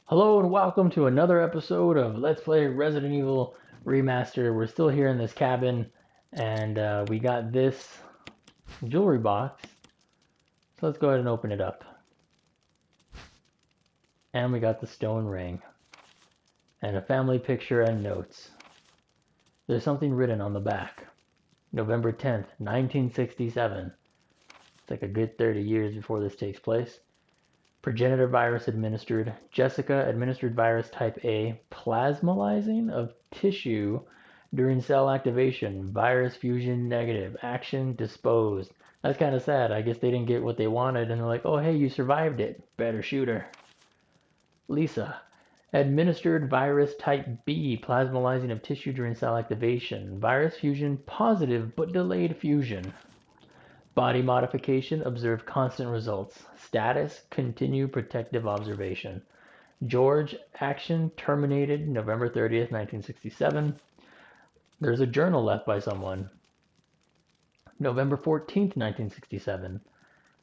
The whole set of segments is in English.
Hello and welcome to another episode of Let's Play Resident Evil Remaster. We're still here in this cabin, and we got this jewelry box. So let's go ahead and open it up. And we got the stone ring, and a family picture and notes. There's something written on the back. November 10th, 1967. It's like a good 30 years before this takes place. Progenitor virus administered. Jessica administered virus type A. Plasmalizing of tissue during cell activation. Virus fusion negative. Action disposed. That's kind of sad. I guess they didn't get what they wanted and they're like, oh hey, you survived it. Better shoot her. Lisa. Administered virus type B. Plasmalizing of tissue during cell activation. Virus fusion positive but delayed fusion. Body modification, observe constant results. Status, continue protective observation. George, action terminated November 30th, 1967. There's a journal left by someone. November 14th, 1967.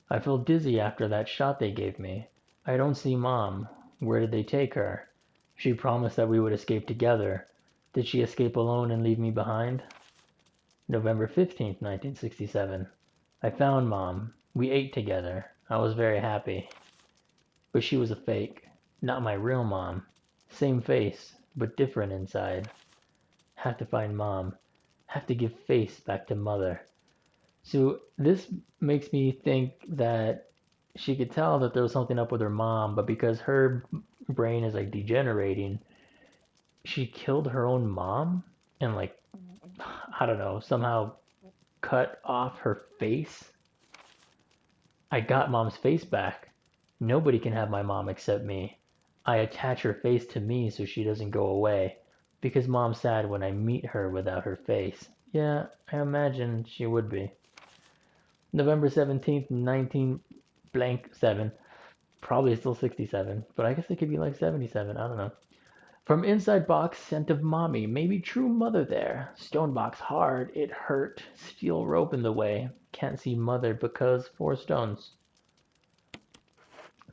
I feel dizzy after that shot they gave me. I don't see Mom. Where did they take her? She promised that we would escape together. Did she escape alone and leave me behind? November 15th, 1967. I found Mom. We ate together. I was very happy. But she was a fake. Not my real mom. Same face, but different inside. Have to find Mom. Have to give face back to Mother. So this makes me think that she could tell that there was something up with her mom, but because her brain is like degenerating, she killed her own mom and like, I don't know, somehow cut off her face. I got Mom's face back. Nobody can have my mom except me. I attach her face to me so she doesn't go away. Because Mom's sad when I meet her without her face. Yeah, I imagine she would be. November 17th, 19 blank 7. Probably still 67, but I guess it could be like 77, I don't know. From inside box, scent of mommy. Maybe true mother there. Stone box hard. It hurt. Steel rope in the way. Can't see mother because 4 stones.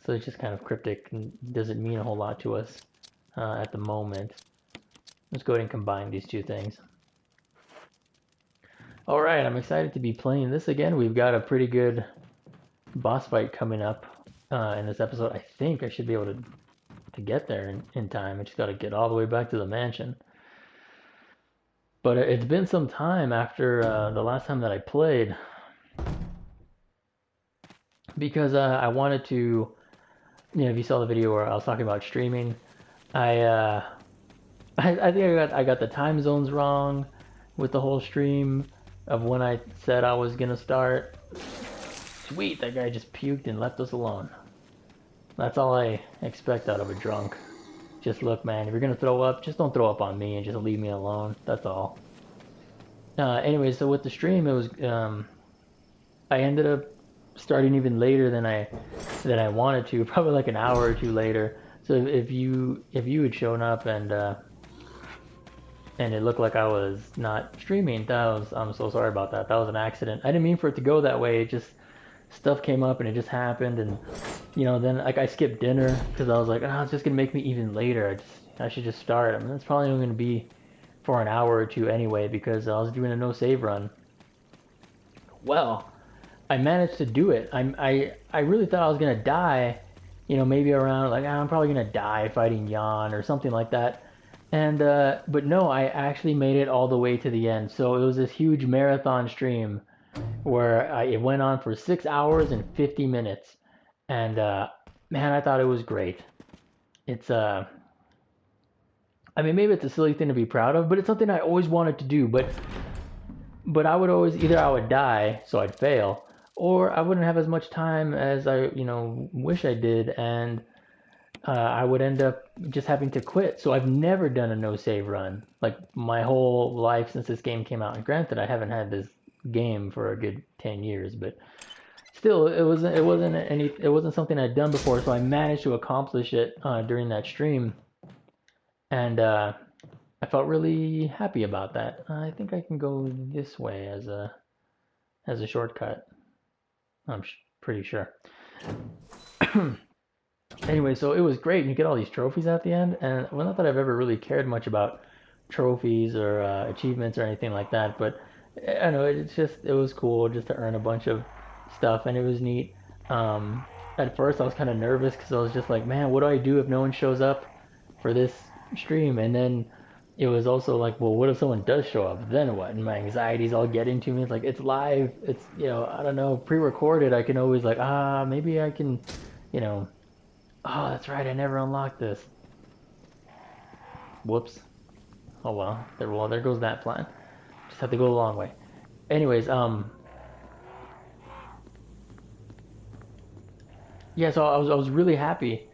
So it's just kind of cryptic and doesn't mean a whole lot to us at the moment. Let's go ahead and combine these two things. Alright, I'm excited to be playing this again. We've got a pretty good boss fight coming up in this episode. I think I should be able to get there in time. I just got to get all the way back to the mansion. But it's been some time after the last time that I played, because I wanted to, you know, if you saw the video where I was talking about streaming, I think I got the time zones wrong with the whole stream of when I said I was gonna start. Sweet, that guy just puked and left us alone. That's all I expect out of a drunk. Just look, man, if you're gonna throw up, just don't throw up on me and just leave me alone. That's all. Anyway, so with the stream, it was I ended up starting even later than I wanted to, probably like an hour or two later. So if you had shown up and it looked like I was not streaming, I'm so sorry about that. That was an accident. I didn't mean for it to go that way. It just stuff came up and it just happened, and you know, then like I skipped dinner because I was like, oh, it's just gonna make me even later. I should just start. I mean, it's probably only gonna be for an hour or two anyway because I was doing a no save run. Well, I managed to do it. I really thought I was gonna die, you know, maybe around like I'm probably gonna die fighting Jan or something like that. And but no, I actually made it all the way to the end. So it was this huge marathon stream where it went on for 6 hours and 50 minutes. And man, I thought it was great. It's I mean, maybe it's a silly thing to be proud of, but it's something I always wanted to do. But I would always, either I would die, so I'd fail, or I wouldn't have as much time as I, you know, wish I did, and I would end up just having to quit. So I've never done a no save run like my whole life since this game came out. And granted, I haven't had this game for a good 10 years, but still, it wasn't something I'd done before. So I managed to accomplish it during that stream, and I felt really happy about that. I think I can go this way as a shortcut. I'm pretty sure. Anyway, so it was great, and you get all these trophies at the end. And well, not that I've ever really cared much about trophies or achievements or anything like that, but I don't know, it was cool just to earn a bunch of stuff, and it was neat. At first, I was kind of nervous because I was just like, man, what do I do if no one shows up for this stream? And then it was also like, well, what if someone does show up? Then what? And my anxiety's all getting to me. It's like, it's live. It's, I don't know, pre-recorded. I can always like, maybe I can, you know, oh, that's right. I never unlocked this. Whoops. Oh well. There goes that plan. Just have to go the long way. Anyways, yeah. So I was really happy.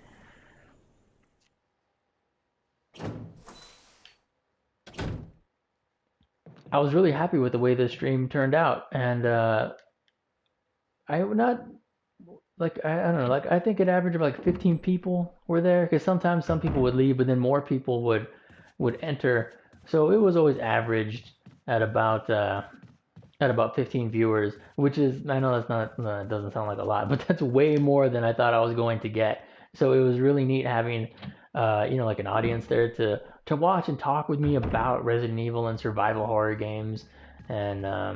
I was really happy with the way the stream turned out, and I would not like I don't know, like I think an average of like 15 people were there, because sometimes some people would leave, but then more people would enter. So it was always averaged at about 15 viewers, which is, I know that's not, it doesn't sound like a lot, but that's way more than I thought I was going to get. So it was really neat having, like an audience there to watch and talk with me about Resident Evil and survival horror games. And I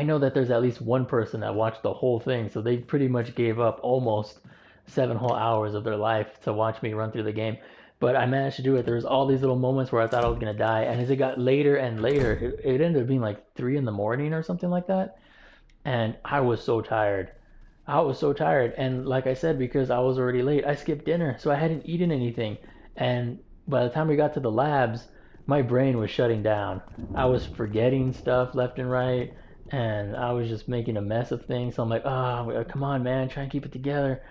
know that there's at least one person that watched the whole thing, so they pretty much gave up almost 7 whole hours of their life to watch me run through the game. But I managed to do it. There was all these little moments where I thought I was gonna die, and as it got later and later, it ended up being like 3 in the morning or something like that. And I was so tired. I was so tired, and like I said, because I was already late, I skipped dinner, so I hadn't eaten anything. And by the time we got to the labs, my brain was shutting down. I was forgetting stuff left and right, and I was just making a mess of things. So I'm like, oh, come on, man, try and keep it together.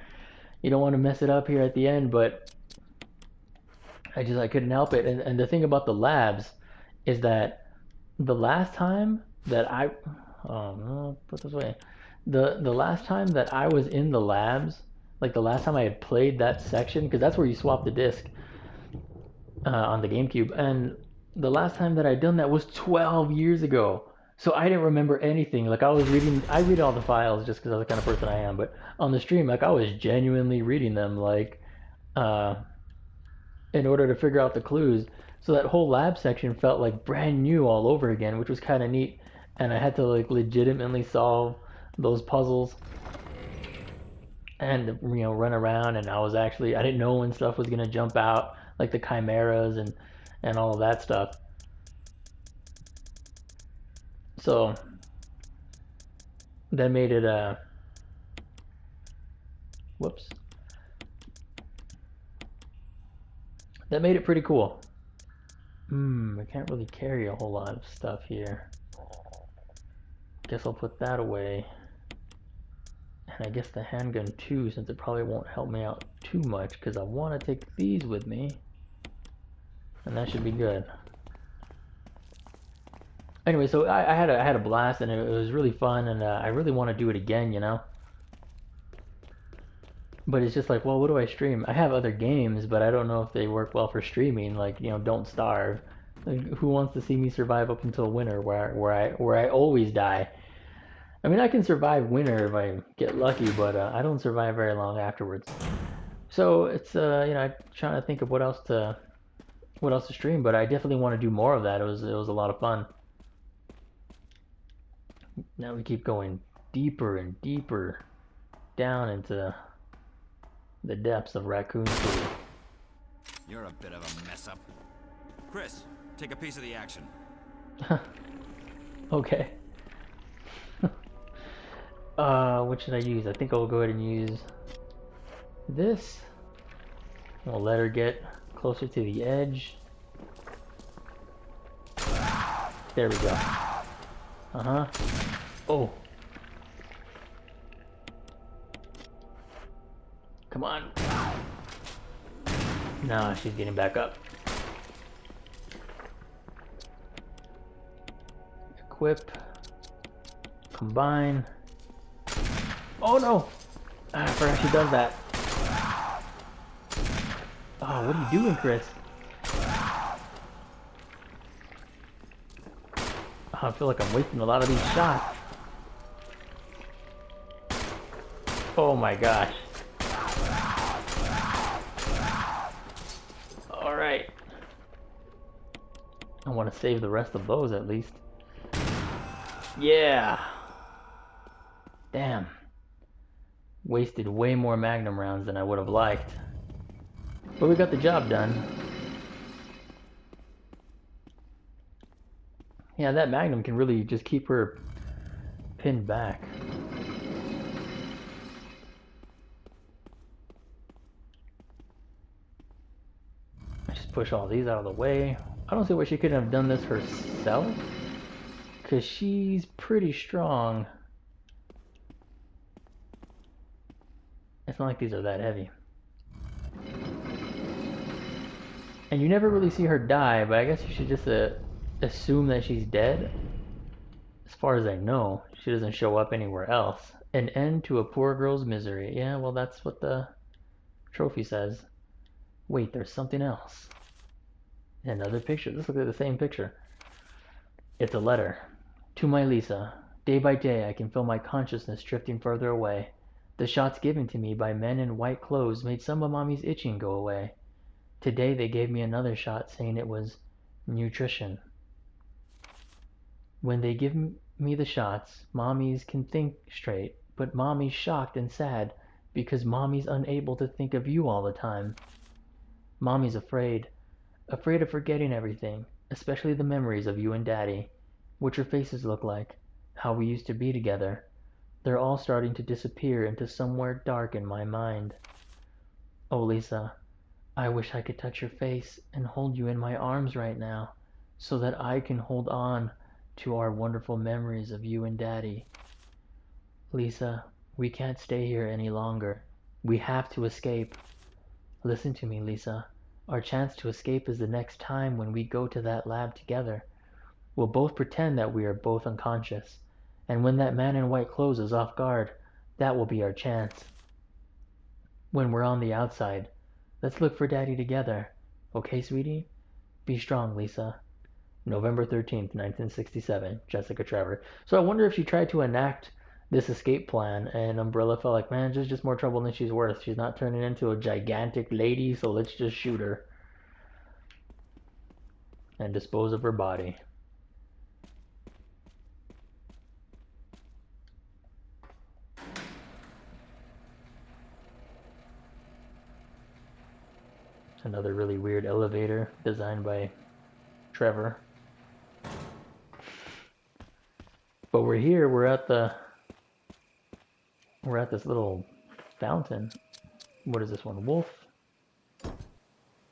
You don't want to mess it up here at the end, but I couldn't help it. And the thing about the labs is that the last time that oh no, put this way, the last time that I was in the labs, like the last time I had played that section, because that's where you swap the disc on the GameCube, and the last time that I'd done that was 12 years ago. So I didn't remember anything. Like I read all the files just because I'm the kind of person I am. But on the stream, like I was genuinely reading them, like in order to figure out the clues. So that whole lab section felt like brand new all over again, which was kind of neat. And I had to like legitimately solve those puzzles and run around. And I didn't know when stuff was gonna jump out, like the chimeras and all of that stuff. So that made it whoops. That made it pretty cool. I can't really carry a whole lot of stuff here. Guess I'll put that away. And I guess the handgun too, since it probably won't help me out too much, because I want to take these with me. And that should be good. Anyway, so I had a blast, and it was really fun, and I really want to do it again, But it's just like, well, what do I stream? I have other games, but I don't know if they work well for streaming. Like, Don't Starve. Like, who wants to see me survive up until winter, where I always die? I mean, I can survive winter if I get lucky, but I don't survive very long afterwards. So it's I'm trying to think of what else to stream, but I definitely want to do more of that. It was a lot of fun. Now we keep going deeper and deeper down into the depths of Raccoon City. You're a bit of a mess up. Chris, take a piece of the action. Okay. What should I use? I think I'll go ahead and use this. We'll let her get closer to the edge. There we go. Oh. Come on. Nah, she's getting back up. Equip. Combine. Oh no! I forgot she does that. Oh, what are you doing, Chris? I feel like I'm wasting a lot of these shots. Oh my gosh. want to save the rest of those at least. Yeah. Damn. Wasted way more Magnum rounds than I would have liked. But we got the job done. Yeah, that Magnum can really just keep her pinned back. Just push all these out of the way. I don't see why she couldn't have done this herself, because she's pretty strong. It's not like these are that heavy. And you never really see her die, but I guess you should just assume that she's dead. As far as I know, she doesn't show up anywhere else. An end to a poor girl's misery. Yeah, well, that's what the trophy says. Wait, there's something else. Another picture. This looks like the same picture. It's a letter. To my Lisa. Day by day, I can feel my consciousness drifting further away. The shots given to me by men in white clothes made some of Mommy's itching go away. Today they gave me another shot saying it was nutrition. When they give me the shots, Mommy's can think straight, but Mommy's shocked and sad because Mommy's unable to think of you all the time. Mommy's afraid of forgetting everything, especially the memories of you and Daddy, what your faces look like, how we used to be together. They're all starting to disappear into somewhere dark in my mind. Oh, Lisa, I wish I could touch your face and hold you in my arms right now, so that I can hold on to our wonderful memories of you and Daddy. Lisa, we can't stay here any longer. We have to escape. Listen to me, Lisa. Our chance to escape is the next time when we go to that lab together. We'll both pretend that we are both unconscious. And when that man in white clothes is off guard, that will be our chance. When we're on the outside, let's look for Daddy together. Okay, sweetie? Be strong, Lisa. November 13th, 1967, Jessica Trevor. So I wonder if she tried to enact this escape plan and Umbrella felt like, man, just more trouble than she's worth. She's not turning into a gigantic lady, so let's just shoot her and dispose of her body. Another really weird elevator designed by Trevor. But we're here, we're at this little fountain. What is this one? Wolf?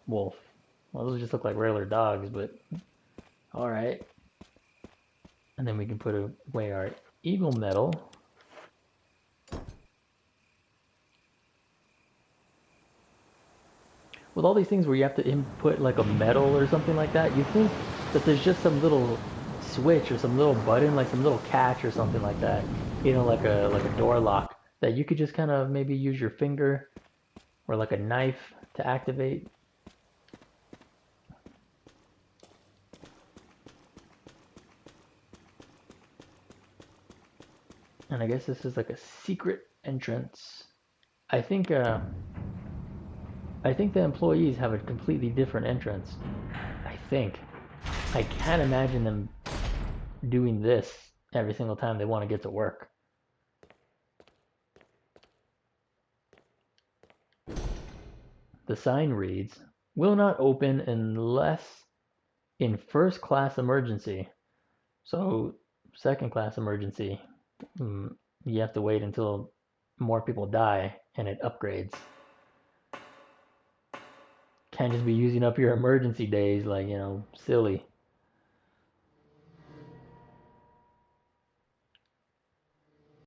Wolf. Well, those just look like regular dogs, but alright. And then we can put away our eagle medal. With all these things where you have to input like a medal or something like that, you think that there's just some little switch or some little button, like some little catch or something like that, you know, like a door lock, that you could just kind of maybe use your finger or like a knife to activate. And I guess this is like a secret entrance. I think the employees have a completely different entrance. I think. I can't imagine them doing this every single time they want to get to work. The sign reads, "Will not open unless in first class emergency." So, second class emergency, you have to wait until more people die and it upgrades. Can't just be using up your emergency days like, you know, silly.